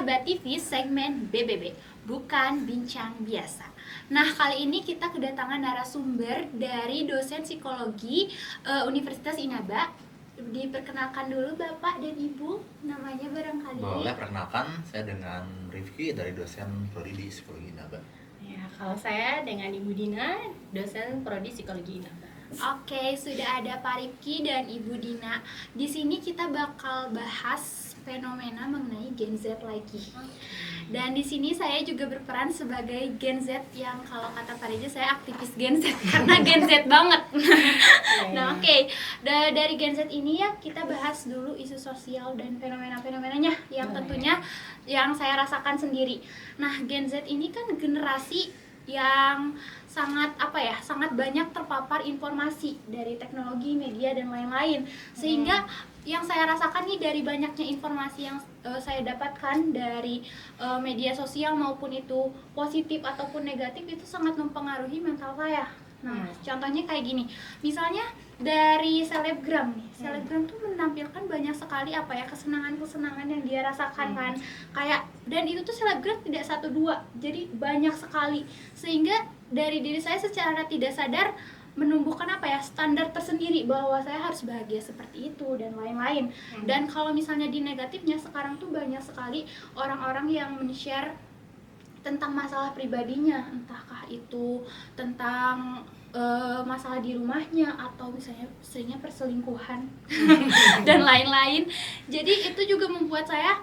Sahabat TV segmen BBB, bukan bincang biasa. Nah, kali ini kita kedatangan narasumber dari dosen psikologi Universitas Inaba. Diperkenalkan dulu Bapak dan Ibu, namanya barangkali. Boleh, perkenalkan, saya dengan Rifki dari dosen Prodi di Psikologi Inaba. Ya, kalau saya dengan Ibu Dina, dosen Prodi Psikologi Inaba. Oke, sudah ada Pak Rifki dan Ibu Dina. Di sini kita bakal bahas fenomena mengenai Gen Z lagi. Dan di sini saya juga berperan sebagai Gen Z yang kalau kata Pak Reza saya aktivis Gen Z karena Gen Z banget. Nah, oke. Dari Gen Z ini ya kita bahas dulu isu sosial dan fenomena-fenomenanya yang tentunya yang saya rasakan sendiri. Nah, Gen Z ini kan generasi yang sangat sangat banyak terpapar informasi dari teknologi, media dan lain-lain. Sehingga yang saya rasakan nih dari banyaknya informasi yang saya dapatkan dari media sosial maupun itu positif ataupun negatif itu sangat mempengaruhi mental saya. Nah, contohnya kayak gini. Misalnya dari selebgram nih. Selebgram tuh menampilkan banyak sekali kesenangan-kesenangan yang dia rasakan kan. Kayak dan itu tuh selebgram tidak satu dua. Jadi banyak sekali. Sehingga dari diri saya secara tidak sadar menumbuhkan standar tersendiri bahwa saya harus bahagia seperti itu dan lain-lain. Dan kalau misalnya di negatifnya sekarang tuh banyak sekali orang-orang yang men-share tentang masalah pribadinya, entahkah itu tentang masalah di rumahnya atau misalnya seringnya perselingkuhan dan lain-lain. Jadi itu juga membuat saya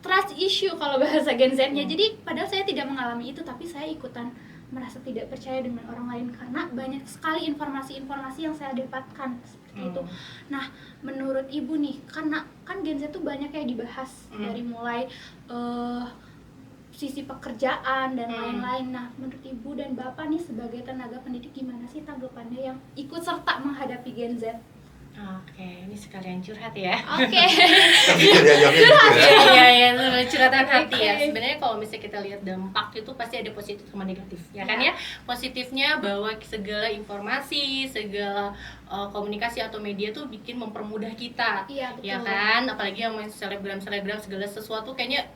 trust issue kalau bahasa Gen Z-nya. Jadi padahal saya tidak mengalami itu tapi saya ikutan merasa tidak percaya dengan orang lain karena banyak sekali informasi-informasi yang saya dapatkan seperti itu. Nah, menurut Ibu nih, karena kan Gen Z tuh banyak yang dibahas dari mulai sisi pekerjaan dan lain-lain. Nah, menurut Ibu dan Bapak nih sebagai tenaga pendidik gimana sih tanggapannya yang ikut serta menghadapi Gen Z? Oke, ini sekalian curhat ya. Oke. Iya, curhatan hati ya. Sebenarnya kalau misalnya kita lihat dampak itu pasti ada positif sama negatif, ya kan ya. Positifnya bahwa segala informasi, segala komunikasi atau media tuh bikin mempermudah kita, Iya, betul. ya kan. Apalagi yang main selebgram segala sesuatu kayaknya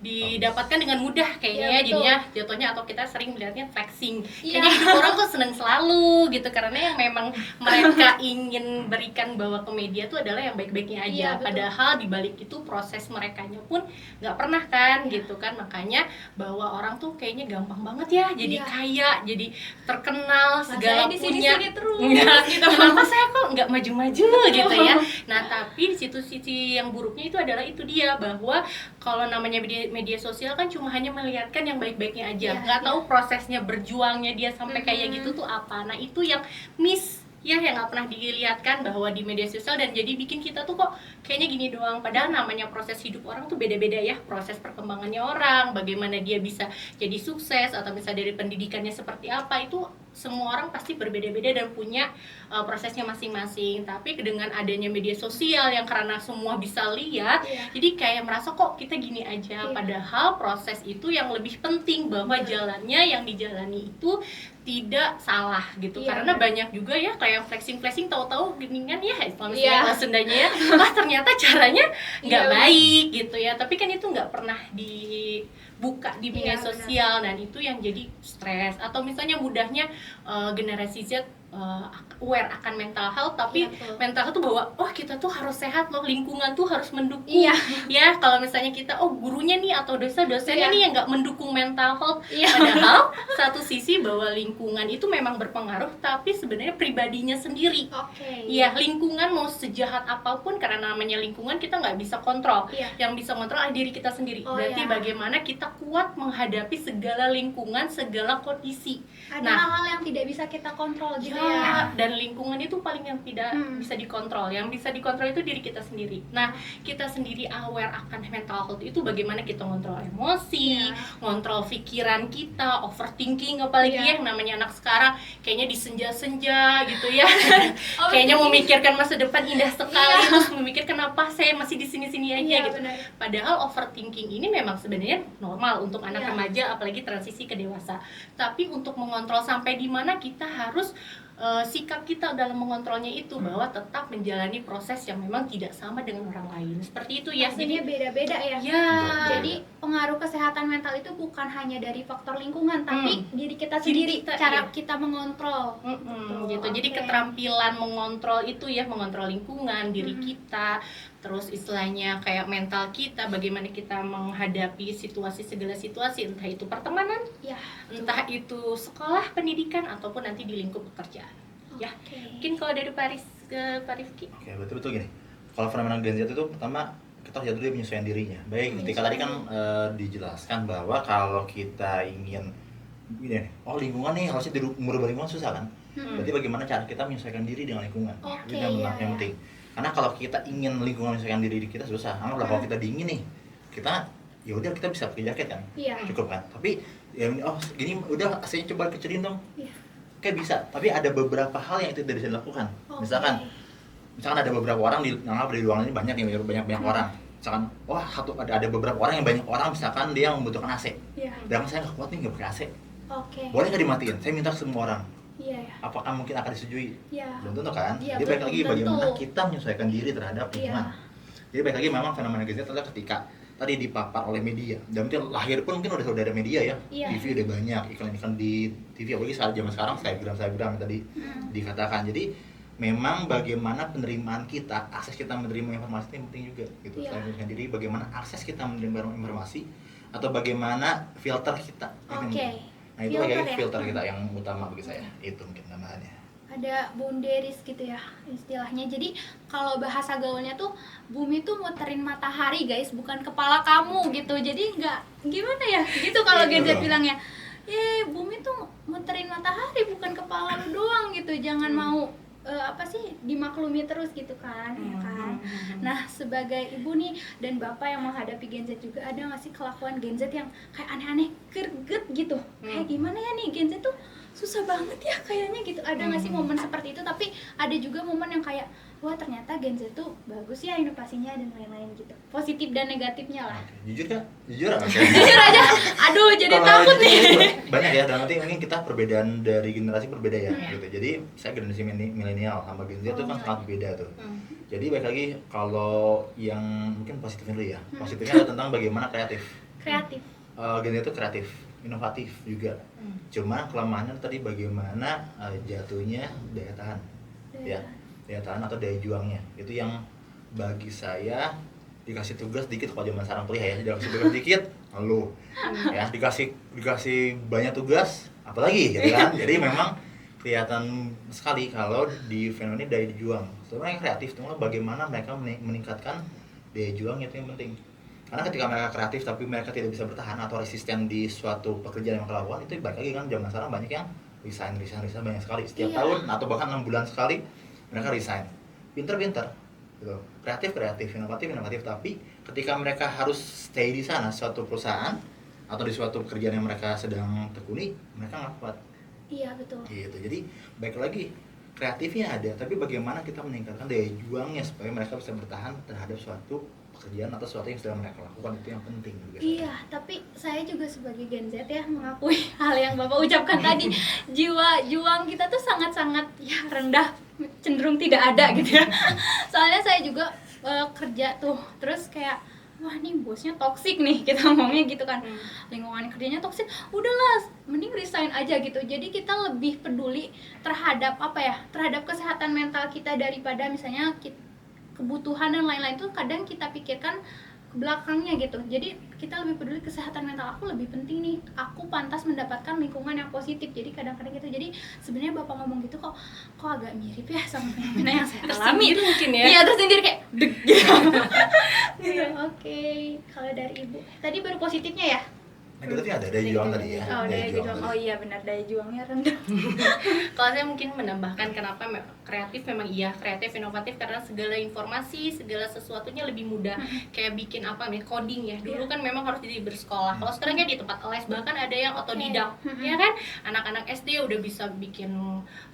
didapatkan dengan mudah kayaknya ya, jadinya jatuhnya atau kita sering melihatnya flexing. Kayaknya hidup orang tuh seneng selalu gitu karena yang memang mereka ingin berikan bahwa ke media tuh adalah yang baik-baiknya aja. Padahal di balik itu proses merekanya pun nggak pernah kan gitu kan. Makanya bahwa orang tuh kayaknya gampang banget ya jadi kaya, jadi terkenal, segala punya. Enggak gitu. Kenapa saya kok nggak maju-maju gitu ya. Nah, tapi di situ sisi yang buruknya itu adalah itu dia bahwa kalau namanya media sosial kan cuma hanya melihatkan yang baik-baiknya aja, nggak tahu prosesnya berjuangnya dia sampai kayak gitu tuh apa. Nah, itu yang miss ya, yang nggak pernah dilihatkan bahwa di media sosial, dan jadi bikin kita tuh kok kayaknya gini doang, padahal namanya proses hidup orang tuh beda-beda ya, proses perkembangannya orang, bagaimana dia bisa jadi sukses atau misalnya dari pendidikannya seperti apa, itu semua orang pasti berbeda-beda dan punya prosesnya masing-masing. Tapi dengan adanya media sosial yang karena semua bisa lihat, jadi kayak merasa kok kita gini aja, padahal proses itu yang lebih penting, bahwa jalannya yang dijalani itu tidak salah gitu. Karena banyak juga ya kayak yang flexing tahu-tahu geningan ya, kalau misalnya Sundanya ya, wah ternyata caranya nggak baik gitu ya, tapi kan itu nggak pernah dibuka di media sosial, dan itu yang jadi stres. Atau misalnya mudahnya generasi Z aware akan mental health, tapi mental health tuh bahwa kita tuh harus sehat loh, lingkungan tuh harus mendukung. Ya, kalau misalnya kita gurunya nih atau dosennya nih yang nggak mendukung mental health, padahal satu sisi bahwa lingkungan itu memang berpengaruh, tapi sebenarnya pribadinya sendiri. Ya, lingkungan mau sejahat apapun, karena namanya lingkungan kita nggak bisa kontrol. Yang bisa kontrol adalah diri kita sendiri. Berarti bagaimana kita kuat menghadapi segala lingkungan, segala kondisi. Ada hal-hal yang tidak bisa kita kontrol gitu ya. Dan lingkungan itu paling yang tidak bisa dikontrol. Yang bisa dikontrol itu diri kita sendiri. Nah, kita sendiri aware akan mental health itu bagaimana kita ngontrol emosi, ngontrol pikiran kita, overthinking apalagi yang namanya anak sekarang kayaknya disenja-senja gitu ya. Kayaknya memikirkan masa depan indah sekali, terus memikirkan kenapa saya masih di sini-sini aja gitu. Padahal overthinking ini memang sebenarnya normal untuk anak remaja, apalagi transisi ke dewasa. Tapi untuk mengontrol sampai di mana kita harus sikap kita dalam mengontrolnya itu bahwa tetap menjalani proses yang memang tidak sama dengan orang lain. Seperti itu ya. Pastinya beda-beda ya. Ya. Jadi pengaruh kesehatan mental itu bukan hanya dari faktor lingkungan, tapi diri kita sendiri, cara kita mengontrol. Gitu. Jadi keterampilan mengontrol itu ya, mengontrol lingkungan, diri kita, terus istilahnya kayak mental kita, bagaimana kita menghadapi segala situasi, entah itu pertemanan, Ya. entah itu sekolah, pendidikan, ataupun nanti di lingkup pekerjaan. Ya, mungkin kalau dari Paris ke Pak Rifki. Oke, betul gini. Kalau fenomena Gen Z itu pertama kita harus dulu menyesuaikan dirinya. Baik, ketika tadi kan dijelaskan bahwa kalau kita ingin gini, lingkungan nih harusnya umur lingkungan susah kan? Berarti bagaimana cara kita menyesuaikan diri dengan lingkungan? Itu yang penting. Karena kalau kita ingin lingkungan menyesuaikan diri kita susah. Anggaplah kalau kita dingin nih, kita ya udah kita bisa pakai jaket kan? Cukup kan? Tapi ya gini udah AC-nya coba kecilin dong. Kayak bisa, tapi ada beberapa hal yang itu tidak bisa dilakukan. Misalkan ada beberapa orang di ruangan ini banyak orang. Misalkan, ada beberapa orang yang banyak orang, misalkan dia membutuhkan AC. Dan saya nggak kuat nih nggak pakai AC. Boleh nggak dimatiin? Saya minta ke semua orang. Apakah mungkin akan disetujui? Belum tentu kan? Jadi balik lagi bagaimana kita menyesuaikan diri terhadap lingkungan. Jadi balik lagi memang fenomena Gen Z adalah ketika tadi dipapar oleh media, dan mungkin lahir pun mungkin udah ada media ya, TV udah banyak, iklan-iklan di TV, apalagi saat zaman sekarang Instagram tadi dikatakan. Jadi memang bagaimana penerimaan kita, akses kita menerima informasi ini penting juga gitu. Selain menyesuaikan diri, bagaimana akses kita menerima informasi atau bagaimana filter kita. Nah itu lagi filter kita yang utama bagi saya, itu mungkin namanya. Ada boundaries gitu ya istilahnya. Jadi kalau bahasa gaulnya tuh bumi tuh muterin matahari guys, bukan kepala kamu gitu. Jadi nggak gimana ya gitu kalau Gen Z bilangnya, bumi tuh muterin matahari bukan kepala lu doang gitu. Jangan mau dimaklumi terus gitu kan, ya kan. Nah sebagai ibu nih dan bapak yang menghadapi Gen Z juga, ada nggak sih kelakuan Gen Z yang kayak aneh-aneh, greget gitu? Kayak gimana ya nih Gen Z tuh susah banget ya kayaknya gitu. Ada nggak sih momen seperti itu? Tapi ada juga momen yang kayak wah ternyata Gen Z tuh bagus ya inovasinya dan lain-lain gitu. Positif dan negatifnya lah. Jujur kan? Jujur aja. Aduh jadi takut nih. Banyak ya, dan nanti mungkin kita perbedaan dari generasi berbeda ya gitu. Jadi saya generasi milenial sama Gen Z itu kan sangat beda tuh. Jadi baik lagi kalau yang mungkin positifnya dulu ya. Positifnya adalah tentang bagaimana kreatif. Gen Z itu kreatif, inovatif juga. Cuma kelemahannya tadi bagaimana jatuhnya daya tahan. Daya tahan atau daya juangnya. Itu yang bagi saya dikasih tugas dikit, kalau zaman sekarang kuliah ya, dikasih tugas dikit lalu ya dikasih banyak tugas apalagi gitu kan. Jadi memang kelihatan sekali kalau di fenomena daya juang. Sebenarnya kreatif cuma bagaimana mereka meningkatkan daya juang itu yang penting. Karena ketika mereka kreatif tapi mereka tidak bisa bertahan atau resisten di suatu pekerjaan yang mereka lakukan, itu balik lagi kan zaman sekarang banyak yang resign banyak sekali setiap tahun atau bahkan 6 bulan sekali mereka resign. Pinter gitu. Kreatif, inovatif, tapi ketika mereka harus stay di sana suatu perusahaan atau di suatu pekerjaan yang mereka sedang tekuni, mereka nggak kuat. Iya betul. Gitu. Jadi baik lagi kreatifnya ada, tapi bagaimana kita meningkatkan daya juangnya supaya mereka bisa bertahan terhadap suatu pekerjaan atau sesuatu yang sedang mereka lakukan, itu yang penting juga. Iya, tapi saya juga sebagai Gen Z ya mengakui hal yang Bapak ucapkan tadi. Jiwa juang kita tuh sangat-sangat ya rendah, cenderung tidak ada gitu ya. Soalnya saya juga kerja tuh, terus kayak wah nih bosnya toksik nih, kita ngomongnya gitu kan. Lingkungan kerjanya toksik, udahlah mending resign aja gitu. Jadi kita lebih peduli terhadap terhadap kesehatan mental kita daripada misalnya kebutuhan dan lain-lain tuh kadang kita pikirkan ke belakangnya gitu. Jadi kita lebih peduli kesehatan mental aku lebih penting nih. Aku pantas mendapatkan lingkungan yang positif. Jadi kadang-kadang gitu. Jadi sebenarnya Bapak ngomong gitu kok agak mirip ya sama fenomena yang saya alami mungkin ya. Iya, tersendiri kayak deg gitu. Oke. Kalau dari Ibu tadi baru positifnya ya? Negatifnya ada daya juang tadi ya. Daya juang. Oh iya benar, daya juangnya rendah. Kalau saya mungkin menambahkan kenapa kreatif, memang iya kreatif, inovatif karena segala informasi, segala sesuatunya lebih mudah. Kayak bikin coding ya. Dulu kan memang harus bersekolah. Kalau sekarang kan di tempat les, bahkan ada yang otodidak. Ya kan? Anak-anak SD udah bisa bikin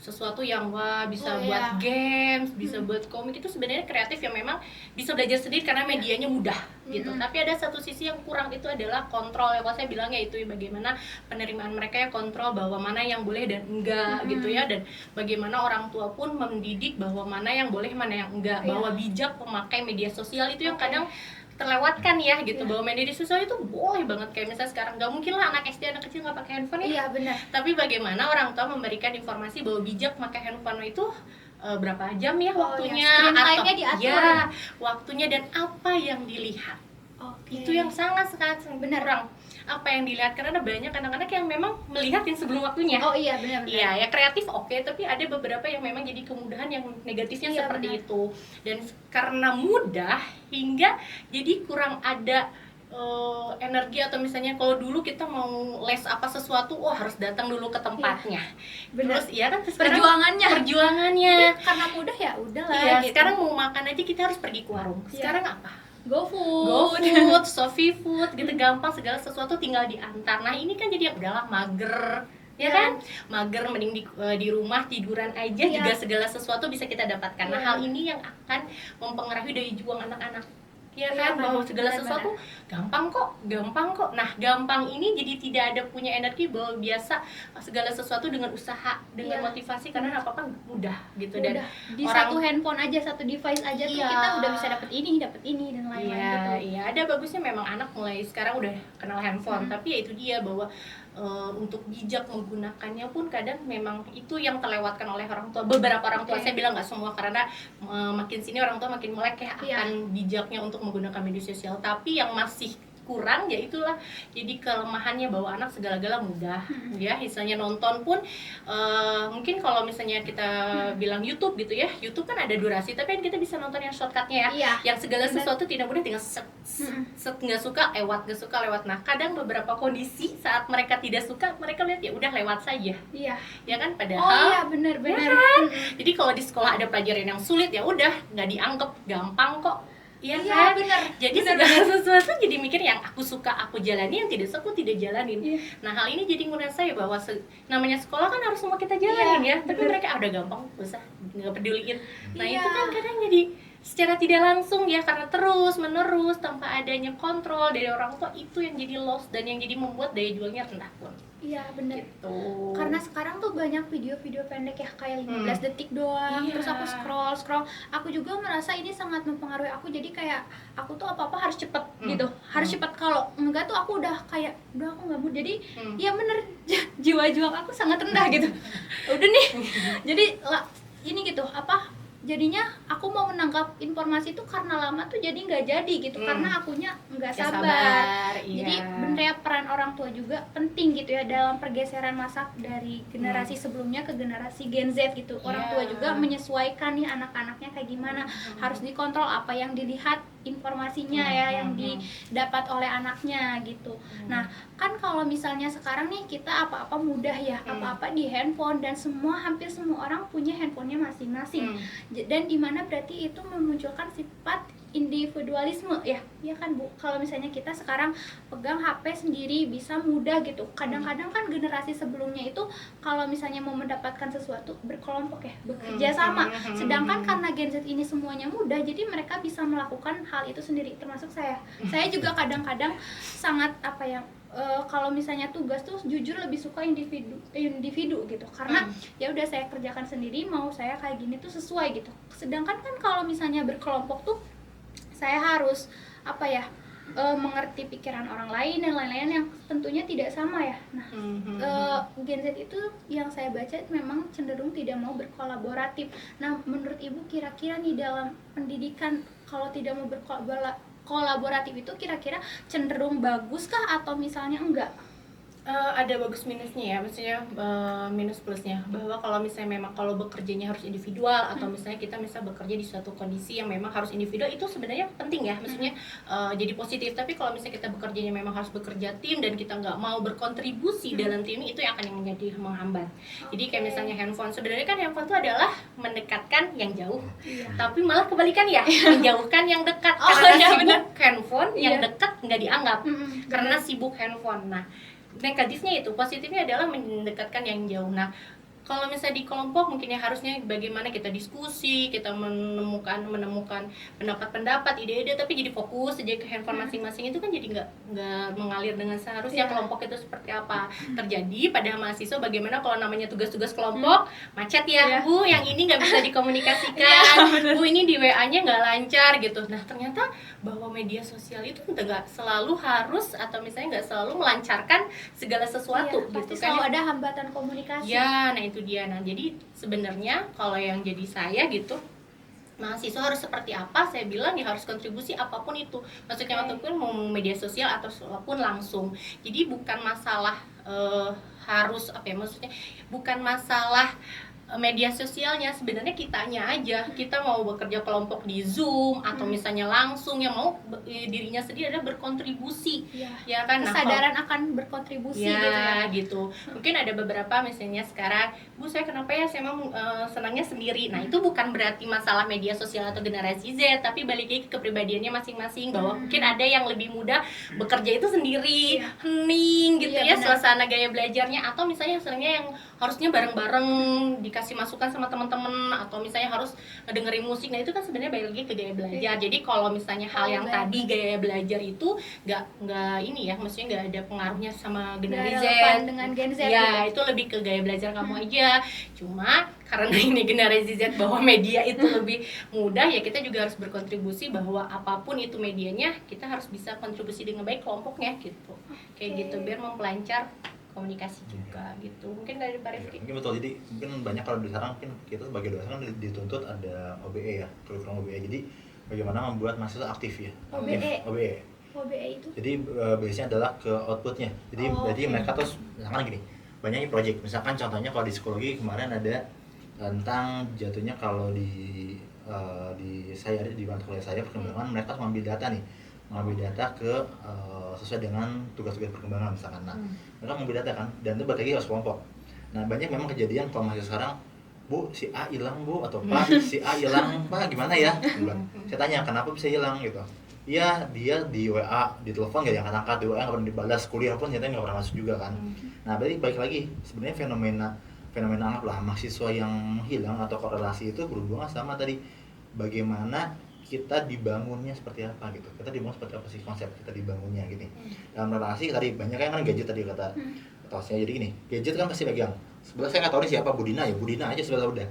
sesuatu yang bisa buat games, bisa buat komik. Itu sebenarnya kreatif yang memang bisa belajar sendiri karena medianya mudah. gitu. Tapi ada satu sisi yang kurang, itu adalah kontrol ya. Kalau saya bilangnya itu bagaimana penerimaan mereka ya, kontrol bahwa mana yang boleh dan enggak gitu ya, dan bagaimana orang tua pun mendidik bahwa mana yang boleh mana yang enggak, bahwa bijak memakai media sosial itu yang kadang terlewatkan ya gitu. Bahwa media sosial itu boleh banget, kayak misalnya sekarang nggak mungkin lah anak SD anak kecil nggak pakai handphone ya. Iya benar. Tapi bagaimana orang tua memberikan informasi bahwa bijak pakai handphone itu berapa jam ya waktunya, screen atau time-nya diatur ya waktunya dan apa yang dilihat. Itu yang sangat benar. kurang, apa yang dilihat, karena ada banyak anak-anak yang memang melihat yang sebelum waktunya. Iya benar. Iya, ya kreatif oke, tapi ada beberapa yang memang jadi kemudahan yang negatifnya seperti itu. Dan karena mudah hingga jadi kurang ada energi, atau misalnya kalau dulu kita mau les apa sesuatu, harus datang dulu ke tempatnya. Bener. Terus iya kan, perjuangannya. Jadi, karena mudah ya udahlah. Iya, gitu. sekarang mau makan aja kita harus pergi ke warung. Sekarang apa? GoFood, ShopeeFood gitu, gampang, segala sesuatu tinggal diantar. Nah ini kan jadi udahlah mager, ya kan? Mager, mending di rumah tiduran aja juga segala sesuatu bisa kita dapatkan. Nah hal ini yang akan mempengaruhi daya juang anak-anak. Ya kan, bahwa segala sesuatu gampang kok. Nah, gampang ini jadi tidak ada punya energi bahwa biasa segala sesuatu dengan usaha, dengan motivasi, karena apa-apa mudah gitu. Dan di satu handphone aja, satu device aja tuh kita udah bisa dapet ini dan lain-lain gitu. Iya, ada bagusnya memang anak mulai sekarang udah kenal handphone, tapi ya itu dia bahwa untuk bijak menggunakannya pun kadang memang itu yang terlewatkan oleh orang tua. Beberapa orang tua, saya bilang nggak semua, karena makin sini orang tua makin melek ya akan bijaknya untuk menggunakan media sosial. Tapi yang masih kurang ya itulah jadi kelemahannya, bahwa anak segala-gala mudah ya. Misalnya nonton pun mungkin kalau misalnya kita bilang YouTube gitu ya, YouTube kan ada durasi, tapi kan kita bisa nonton yang shortcutnya ya, yang segala sesuatu tidak mudah, tinggal set nggak suka lewat. Nah kadang beberapa kondisi saat mereka tidak suka, mereka lihat ya udah lewat saja, ya kan, padahal benar. Ya kan? Jadi kalau di sekolah ada pelajaran yang sulit, ya udah nggak dianggap gampang kok. Iya kan? Bener. Jadi segala sesuatu jadi mikir yang aku suka aku jalani, yang tidak suka aku tidak jalanin. Nah hal ini jadi ngerasa ya bahwa namanya sekolah kan harus semua kita jalanin ya. Tapi mereka udah gampang, usah nggak peduliin. Nah itu kan kadang jadi secara tidak langsung ya, karena terus menerus tanpa adanya kontrol dari orang tua, itu yang jadi loss dan yang jadi membuat daya jualnya rendah pun. Iya benar. Gitu. Karena sekarang tuh banyak video-video pendek ya, kayak 15 detik doang. Terus aku scroll. Aku juga merasa ini sangat mempengaruhi aku. Jadi kayak aku tuh apa-apa harus cepet gitu. Harus cepet, kalau enggak tuh aku udah kayak udah aku nggak mau. Jadi ya bener, jiwa juang aku sangat rendah gitu. Udah nih. Jadi ini gitu jadinya aku mau menangkap informasi itu karena lama tuh jadi nggak jadi gitu, karena akunya nggak sabar. Jadi bener ya, peran orang tua juga penting gitu ya dalam pergeseran masa dari generasi sebelumnya ke generasi Gen Z gitu. Orang tua juga menyesuaikan nih anak-anaknya kayak gimana, harus dikontrol apa yang dilihat, informasinya ya yang didapat oleh anaknya gitu. Nah kan kalau misalnya sekarang nih kita apa-apa mudah ya, apa-apa di handphone, dan hampir semua orang punya handphonenya masing-masing. Dan dimana berarti itu memunculkan sifat individualisme ya kan Bu. Kalau misalnya kita sekarang pegang HP sendiri bisa mudah gitu. Kadang-kadang kan generasi sebelumnya itu kalau misalnya mau mendapatkan sesuatu berkelompok ya, bekerja sama. Sedangkan karena Gen Z ini semuanya mudah, jadi mereka bisa melakukan hal itu sendiri, termasuk saya. Saya juga kadang-kadang sangat kalau misalnya tugas tuh jujur lebih suka individu gitu, karena ya udah saya kerjakan sendiri, mau saya kayak gini tuh sesuai gitu. Sedangkan kan kalau misalnya berkelompok tuh saya harus mengerti pikiran orang lain dan lain-lain yang tentunya tidak sama ya. Nah Gen Z itu yang saya baca memang cenderung tidak mau berkolaboratif. Nah menurut Ibu kira-kira nih dalam pendidikan, kalau tidak mau kolaboratif itu kira-kira cenderung bagus kah atau misalnya enggak? Ada bagus minusnya ya, maksudnya minus plusnya, bahwa kalau misalnya memang kalau bekerjanya harus individual, atau misalnya kita bekerja di suatu kondisi yang memang harus individual, itu sebenarnya penting ya, maksudnya jadi positif. Tapi kalau misalnya kita bekerjanya memang harus bekerja tim dan kita nggak mau berkontribusi dalam tim, itu yang akan menjadi menghambat. Jadi kayak misalnya handphone, sebenarnya kan handphone itu adalah mendekatkan yang jauh, tapi malah kebalikan ya, menjauhkan yang dekat. Karena sibuk handphone, yang dekat nggak dianggap karena sibuk handphone. Nah negatifnya itu, positifnya adalah mendekatkan yang jauh. Nah Kalau misalnya di kelompok mungkin ya harusnya bagaimana kita diskusi, kita menemukan pendapat-pendapat, ide-ide, tapi jadi fokus aja ke handphone masing-masing, itu kan jadi nggak mengalir dengan seharusnya. Kelompok itu seperti apa terjadi pada mahasiswa, bagaimana kalau namanya tugas-tugas kelompok macet ya, Bu, yang ini nggak bisa dikomunikasikan, Bu ini di WA-nya nggak lancar gitu. Nah ternyata bahwa media sosial itu nggak selalu harus, atau misalnya nggak selalu melancarkan segala sesuatu gitu pasti kan. selalu ada hambatan komunikasi. Ya, nah itu dia. Nah jadi sebenarnya kalau yang jadi saya gitu, mahasiswa harus seperti apa, saya bilang ya harus kontribusi apapun itu, maksudnya ataupun mau media sosial ataupun langsung. Jadi bukan masalah harus apa ya, maksudnya bukan masalah media sosialnya, sebenarnya kitanya aja, kita mau bekerja kelompok di Zoom atau misalnya langsung, yang mau dirinya sendiri adalah berkontribusi, ya kan, kesadaran akan berkontribusi gitu. Mungkin ada beberapa misalnya sekarang, Bu saya kenapa ya saya mau senangnya sendiri. Nah itu bukan berarti masalah media sosial atau generasi Z, tapi balik lagi ke kepribadiannya masing-masing, bahwa mungkin ada yang lebih mudah bekerja itu sendiri, hening gitu ya, suasana gaya belajarnya, atau misalnya senangnya yang harusnya bareng-bareng dikasih masukan sama teman-teman, atau misalnya harus ngedengerin musik. Nah itu kan sebenarnya balik lagi ke gaya belajar. Jadi kalau misalnya hal yang tadi gaya belajar itu nggak ini ya, maksudnya nggak ada pengaruhnya sama generasi Z dengan Gen Z ya, itu lebih ke gaya belajar kamu aja. Cuma karena ini generasi Z bahwa media itu lebih mudah, ya kita juga harus berkontribusi bahwa apapun itu medianya, kita harus bisa kontribusi dengan baik kelompoknya gitu. Kayak gitu, biar mempelancar komunikasi juga gitu. Mungkin dari Pak Rifki. Mungkin betul, jadi mungkin banyak kalau di sekarang mungkin kita sebagai dosen kan dituntut ada OBE ya, kurikulum OBE. Jadi bagaimana membuat mahasiswa aktif ya. OBE itu. Jadi biasanya adalah ke outputnya. Jadi berarti mereka terus misalkan gini, banyaknya project. Misalkan contohnya kalau di psikologi kemarin ada tentang jatuhnya kalau di saya di mata kuliah saya perkembangan, mereka harus mengambil data nih, mengambil data ke sesuai dengan tugas-tugas perkembangan misalkan. Nah, mereka mengambil data kan, dan itu balik lagi harus kelompok. Nah, banyak memang kejadian kalau mahasiswa sekarang, Bu, si A hilang Bu, atau Pak, si A hilang Pak, gimana ya? Saya tanya, kenapa bisa hilang gitu? Iya, dia di WA, di telepon gak diangkat-angkat, di WA nggak pernah dibalas, kuliah pun ternyata nggak pernah masuk juga kan. Nah, berarti balik lagi, sebenarnya fenomena anggaplah mahasiswa yang hilang atau korelasi itu berhubungan sama tadi bagaimana kita dibangunnya seperti apa gitu. Kita dibangun seperti apa sih konsep kita dibangunnya gitu. Dalam relasi tadi banyak kan gadget tadi kata saya. Jadi gini, gadget kan pasti pegang. Sebenarnya saya nggak tahu nih siapa Budina ya, Budina aja sebenarnya udah.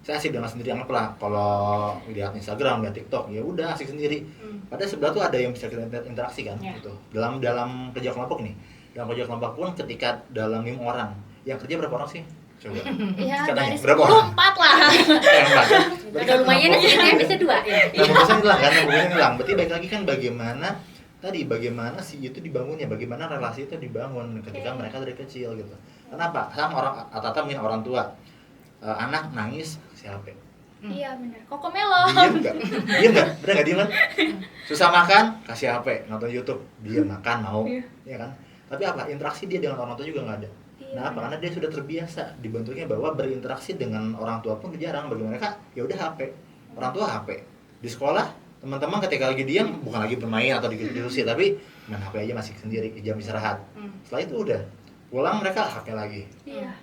Saya asik dengan sendiri, anggaplah kalau lihat Instagram, lihat TikTok, ya udah asik sendiri. Padahal sebenarnya tuh ada yang bisa kita interaksi kan gitu. Dalam kerja kelompok nih. Dalam kerja kelompok pun ketika dalam 5 orang, yang kerja berapa orang sih? Coba. Iya, katanya dari berapa orang? 4 lah. Udah lumayan sih, bisa 2 ya. Nah, hilang kan, hilang. Berarti baik lagi kan bagaimana si itu dibangunnya, bagaimana relasi itu dibangun ketika mereka dari kecil gitu. Kenapa? Sama orang tua, anak nangis siapa? Iya benar. Kokomelo. Diem nggak? Bener nggak diem kan? Susah makan, kasih HP, nonton YouTube, diem makan mau, ya kan? Tapi apa? Interaksi dia dengan orang tua juga nggak ada. Nah, karena dia sudah terbiasa dibentuknya bahwa berinteraksi dengan orang tua pun jarang. Bagi mereka ya udah HP, orang tua HP. Di sekolah teman-teman ketika lagi diam bukan lagi bermain atau diskusi, tapi main HP aja masih sendiri jam istirahat. Setelah itu udah pulang mereka HP lagi.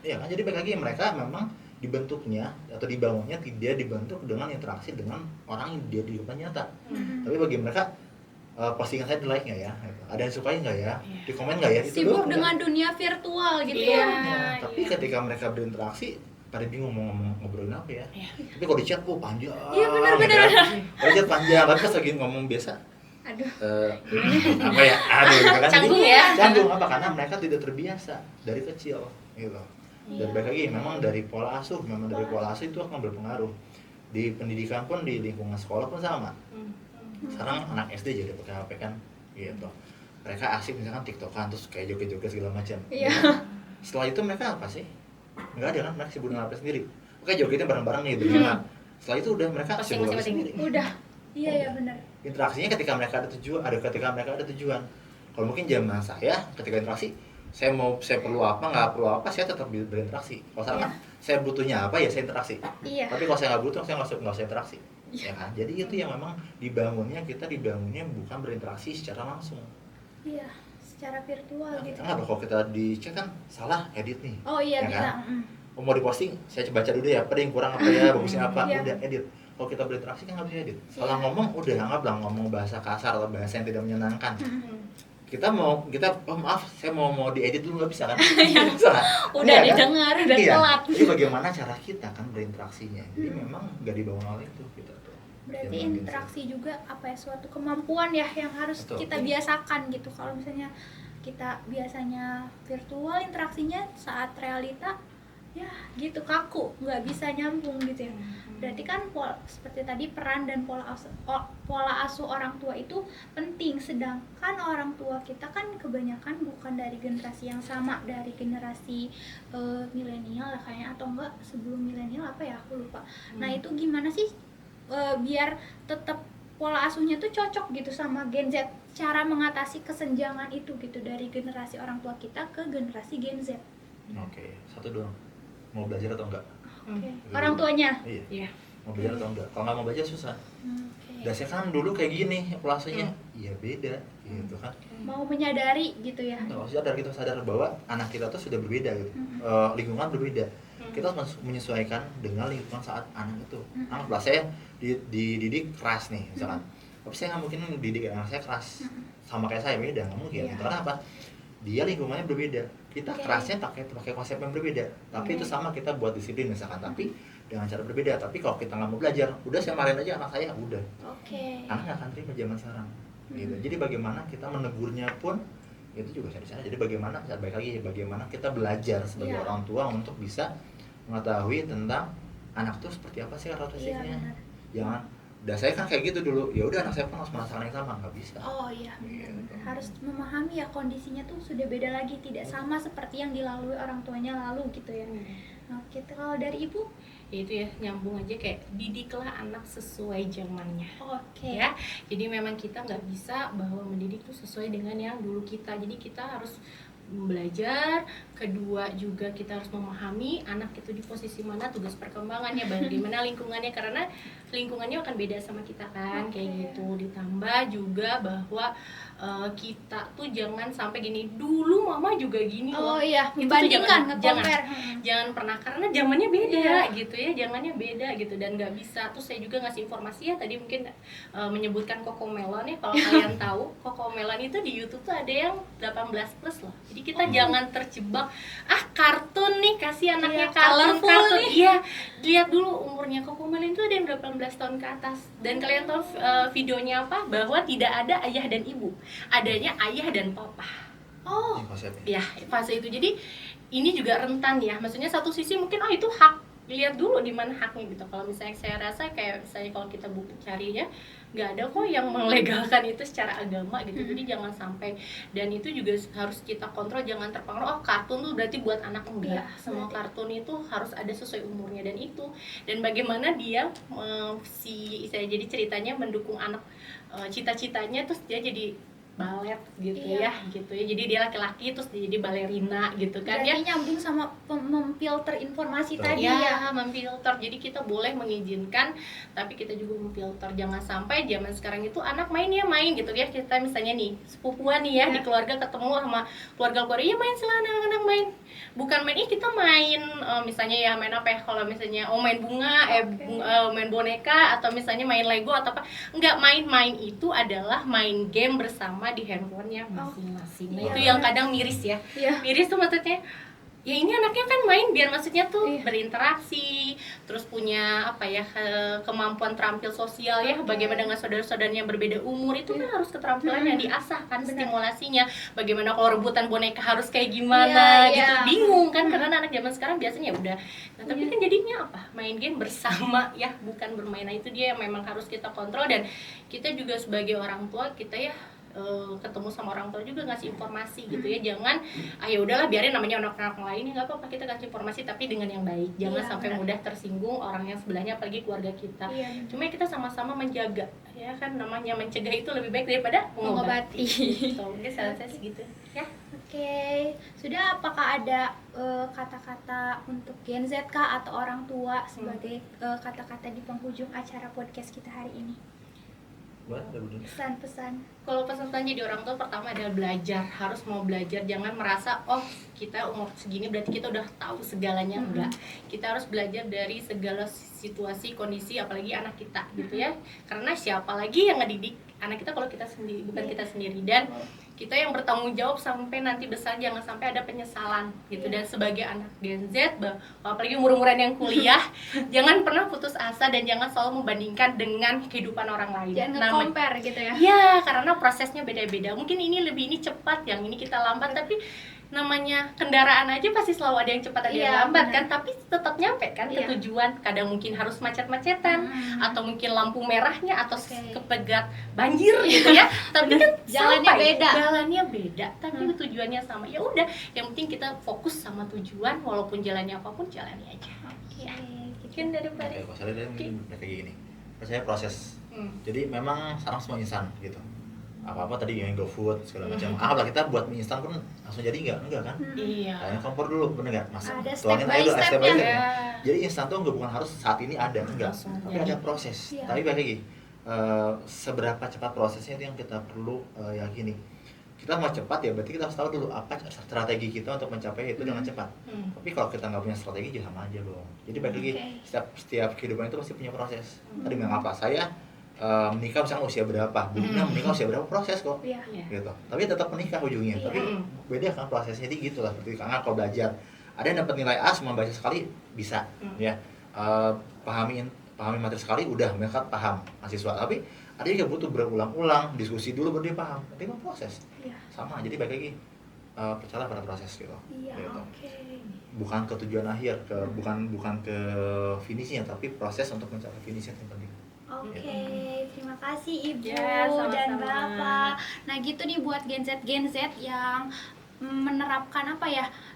Iya kan, jadi bagi lagi mereka memang dibentuknya atau dibangunnya tidak dibentuk dengan interaksi dengan orang yang dia di depan nyata. Tapi bagi mereka postingan saya di like nggak ya? Ada yang sukai nggak ya? Di komen nggak ya? Itu sibuk dengan dunia virtual gitu ya. Tapi ketika mereka berinteraksi, pada bingung mau ngobrolin apa ya? Tapi kalau di chat, panjang. Iya benar-benar. Kalau di chat panjang, tapi pas lagi ngomong biasa, aduh. Apa ya? Gitu kan? Canggung ya? Canggung apa? Karena mereka tidak terbiasa dari kecil, gitu. Dan balik lagi, memang dari pola asuh itu akan berpengaruh. Di pendidikan pun, di lingkungan sekolah pun sama. Sekarang anak SD jadi pakai HP kan, gitu. Mereka asik misalkan TikTokan terus kayak joget-joget segala macam. Setelah itu mereka apa sih? Nggak ada kan, mereka sibuk dengan HP sendiri. Oke, jogetnya bareng-bareng nih berlima. Setelah itu udah mereka sibuk sendiri. Udah. Iya benar. Interaksinya ketika mereka ada tujuan. Kalau mungkin zaman saya ketika interaksi, saya perlu apa, nggak perlu apa, saya tetap berinteraksi. Kalau sekarang saya butuhnya apa ya saya interaksi. Tapi kalau saya nggak butuh, saya nggak usah interaksi. Ya kan? Jadi itu yang memang kita dibangunnya bukan berinteraksi secara langsung. Iya, secara virtual gitu. Kenapa kalau kita di chat kan salah edit nih. Oh iya ya bisa. Kan? mau diposting, saya baca dulu ya, apa yang kurang apa ya, bagusnya apa, Iya. udah edit. Kalau kita berinteraksi kan nggak bisa edit. Kalau ngomong udah anggaplah ngomong bahasa kasar atau bahasa yang tidak menyenangkan. Kita maaf saya mau diedit dulu nggak bisa kan? Bisa nggak? Udah Iya kan? didengar, udah Iya. telat. Jadi bagaimana cara kita kan berinteraksinya? Jadi memang nggak dibangun oleh itu kita tuh. Berarti Yang interaksi juga apa ya, suatu kemampuan ya yang harus Betul. kita biasakan gitu. Kalau misalnya kita biasanya virtual, interaksinya saat realita ya gitu kaku, nggak bisa nyambung gitu ya. Berarti kan seperti tadi peran dan pola asuh orang tua itu penting, sedangkan orang tua kita kan kebanyakan bukan dari generasi yang sama, dari generasi milenial lah kayaknya, atau enggak sebelum milenial apa ya, aku lupa. Nah itu gimana sih biar tetap pola asuhnya tuh cocok gitu sama Gen Z, cara mengatasi kesenjangan itu gitu dari generasi orang tua kita ke generasi Gen Z. Oke, satu doang. Mau belajar atau enggak? Oke. Orang tuanya. Iya. Mau belajar atau enggak? Kalau nggak mau belajar susah. Oke. Dasarnya kan dulu kayak gini pola asuhnya. Iya beda, gitu kan. Mau menyadari gitu ya. Kalau kita sadar bahwa anak kita tuh sudah berbeda gitu. Lingkungan berbeda. Kita harus menyesuaikan dengan lingkungan saat anak itu. Anggaplah saya dididik keras nih misalkan. Tapi saya nggak mungkin didik anak saya keras sama kayak saya, beda, nggak mungkin. Iya. Karena apa? Dia lingkungannya berbeda. Kita Oke. kerasnya pakai konsep yang berbeda. Tapi itu sama kita buat disiplin misalkan. Tapi dengan cara berbeda. Tapi kalau kita nggak mau belajar, udah saya marahin aja anak saya, udah. Oke. Anak nggak akan terima zaman sekarang. Gitu. Jadi bagaimana kita menegurnya pun itu juga saya di sana. Jadi bagaimana, baik lagi bagaimana kita belajar sebagai Iya. orang tua untuk bisa mengetahui tentang anak tuh seperti apa sih Iya karakteristiknya. benar. Jangan, dan saya kan kayak gitu dulu. Ya udah anak saya pun harus merasakan yang sama, nggak bisa. Oh iya, Gitu. harus memahami ya kondisinya tuh sudah beda lagi, tidak sama seperti yang dilalui orang tuanya lalu gitu ya. Oke, kalau dari ibu? Ya itu ya, nyambung aja kayak didiklah anak sesuai zamannya. Oke. Ya, jadi memang kita nggak bisa bahwa mendidik tuh sesuai dengan yang dulu kita. Jadi kita harus belajar, kedua juga kita harus memahami anak itu di posisi mana, tugas perkembangannya, bagaimana lingkungannya, karena lingkungannya akan beda sama kita kan. Oke. Kayak gitu. Ditambah juga bahwa kita tuh jangan sampai gini, dulu mama juga gini Oh loh. iya, Itu tuh membandingkan, jangan nge-compare. jangan pernah, karena zamannya beda Iya. gitu ya, zamannya beda gitu, dan nggak bisa. Terus saya juga ngasih informasi ya, tadi mungkin menyebutkan Cocomelon ya, kalau kalian tahu Cocomelon itu di YouTube tuh ada yang 18 plus loh. Jadi kita jangan terjebak kartun nih, kasih anaknya Iya, kartun colorful nih. Iya, lihat dulu umurnya Cocomelon itu ada yang 18 tahun ke atas. Dan kalian tahu videonya apa? Bahwa tidak ada ayah dan ibu, adanya ayah dan papa. Oh, Ini konsepnya. Ya, fase itu. Jadi ini juga rentan ya. Maksudnya satu sisi mungkin itu hak, lihat dulu di mana haknya gitu. Kalau misalnya saya rasa kayak misalnya kalau kita carinya nggak ada kok yang melegalkan itu secara agama gitu. Jadi jangan sampai, dan itu juga harus kita kontrol, jangan terpengaruh kartun tuh berarti buat anak, enggak. Iya, Semua berarti. kartun itu harus ada sesuai umurnya, dan bagaimana dia saya jadi ceritanya mendukung anak cita-citanya, terus dia jadi balet gitu Iya. ya gitu ya, jadi dia laki-laki terus dia jadi balerina gitu kan berarti ya. nyambung sama memfilter informasi Betul. tadi ya. Ya, memfilter. Jadi kita boleh mengizinkan, tapi kita juga memfilter. Jangan sampai zaman sekarang itu anak main ya main gitu ya. Kita misalnya nih sepupuan nih ya, di keluarga ketemu sama keluarga-keluarga, ya main silahkan anak-anak main. Bukan main kita main misalnya ya main apa ya, kalau misalnya main bunga, main boneka, atau misalnya main Lego atau apa. Enggak, main itu adalah main game bersama di handphonenya masing-masing. Nah, Iya, itu yang benar. kadang miris ya. Iya. Miris tuh maksudnya, ya ini anaknya kan main biar maksudnya tuh Iya. berinteraksi, terus punya apa ya, kemampuan terampil sosial ya, Oke. bagaimana dengan saudara-saudaranya yang berbeda umur, itu kan harus keterampilan yang diasah kan, Benar. stimulasinya. Bagaimana kalau rebutan boneka harus kayak gimana Iya, gitu, iya. bingung kan, karena anak zaman sekarang biasanya ya udah. Nah, tapi kan jadinya apa? Main game bersama ya, bukan bermain. Nah, itu dia yang memang harus kita kontrol, dan kita juga sebagai orang tua kita ya ketemu sama orang tua juga ngasih informasi gitu ya. Jangan ya udahlah biarin, namanya anak-anak lain, nggak apa-apa kita kasih informasi, tapi dengan yang baik. Jangan Iya, sampai benar. mudah tersinggung orang yang sebelahnya, apalagi keluarga kita. Iya. Cuma kita sama-sama menjaga ya kan, namanya mencegah itu lebih baik daripada Mengobati. mengobati. Mungkin saya segitu ya. Oke, sudah, apakah ada kata-kata untuk Gen Z kah atau orang tua sebagai kata-kata di penghujung acara podcast kita hari ini? Ada bener. Pesan-pesan. Kalau pesan-pesan jadi orang tua pertama adalah belajar, harus mau belajar, jangan merasa oh kita umur segini berarti kita udah tahu segalanya, enggak. Kita harus belajar dari segala situasi, kondisi, apalagi anak kita gitu ya. Karena siapa lagi yang ngedidik anak kita kalau kita sendiri, bukan kita sendiri. Dan kita yang bertanggung jawab sampai nanti besar, jangan sampai ada penyesalan gitu. Dan sebagai anak Gen Z, apalagi umur-umuran yang kuliah, jangan pernah putus asa dan jangan selalu membandingkan dengan kehidupan orang lain. Jangan nge-compare gitu ya. Ya, karena prosesnya beda-beda. Mungkin ini cepat, yang ini kita lambat, tapi namanya kendaraan aja pasti selalu ada yang cepat, ada yang lambat kan, tapi tetap nyampe kan ke tujuan. Kadang mungkin harus macet-macetan atau mungkin lampu merahnya atau kepegat banjir gitu ya. Tapi kan jalannya beda, tapi tujuannya sama. Ya udah, yang penting kita fokus sama tujuan, walaupun jalannya apapun jalani aja. Mungkin dari Mbak. Saya dari kayak gini. Percaya proses. Jadi memang sekarang semua instan gitu. Apa-apa tadi yang GoFood segala macam. Lah kita buat mie instan pun langsung jadi enggak kan? Iya. Kayaknya kompor dulu, bener enggak? Masak. Tuangin aja dulu step by step. Jadi instan tuh bukan harus saat ini ada, enggak. Tapi ada proses. Tapi balik lagi, seberapa cepat prosesnya itu yang kita perlu yakini. Kita mau cepat ya berarti kita harus tahu dulu apa strategi kita untuk mencapai itu dengan cepat. Tapi kalau kita nggak punya strategi juga sama aja loh. Jadi balik lagi setiap kehidupan itu pasti punya proses. Tadi memang apa saya menikah misalnya usia berapa, Bunda menikah usia berapa, proses kok, gitu. Tapi tetap menikah ujungnya. Tapi beda kan prosesnya, jadi gitulah. Seperti karena kalau belajar, ada yang dapat nilai A cuma baca sekali bisa, ya. Pahami materi sekali udah mereka paham mahasiswa. Tapi ada yang butuh berulang-ulang diskusi dulu baru dia paham. Tapi itu proses, sama. Jadi balik lagi percayalah pada proses gitu. Gitu. Bukan ke tujuan akhir, bukan ke finishnya, tapi proses untuk mencapai finishnya yang penting. Terima kasih Ibu sama-sama. dan Bapak. Nah gitu nih buat Gen Z yang menerapkan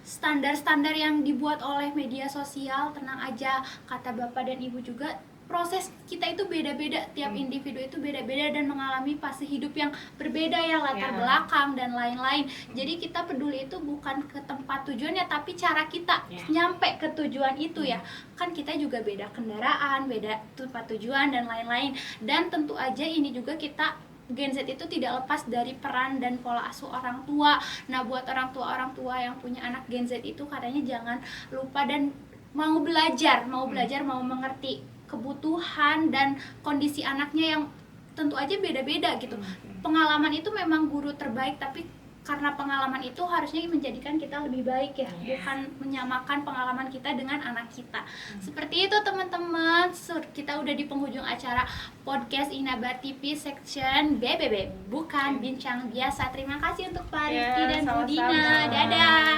standar-standar yang dibuat oleh media sosial, tenang aja, kata Bapak dan Ibu juga. Proses kita itu beda-beda, tiap individu itu beda-beda dan mengalami fase hidup yang berbeda ya, latar belakang dan lain-lain. Jadi kita peduli itu bukan ke tempat tujuannya, tapi cara kita nyampe ke tujuan itu ya. Kan kita juga beda kendaraan, beda tempat tujuan dan lain-lain. Dan tentu aja ini juga kita Gen Z itu tidak lepas dari peran dan pola asuh orang tua. Nah, buat orang tua yang punya anak Gen Z itu katanya jangan lupa dan mau belajar, mau mengerti kebutuhan dan kondisi anaknya yang tentu aja beda-beda gitu. Pengalaman itu memang guru terbaik, tapi karena pengalaman itu harusnya menjadikan kita lebih baik ya, bukan menyamakan pengalaman kita dengan anak kita. Seperti itu teman-teman, kita udah di penghujung acara podcast Inabar TV section BBB, bukan bincang biasa. Terima kasih untuk Pak Rizky dan Bu Dina. Dadah.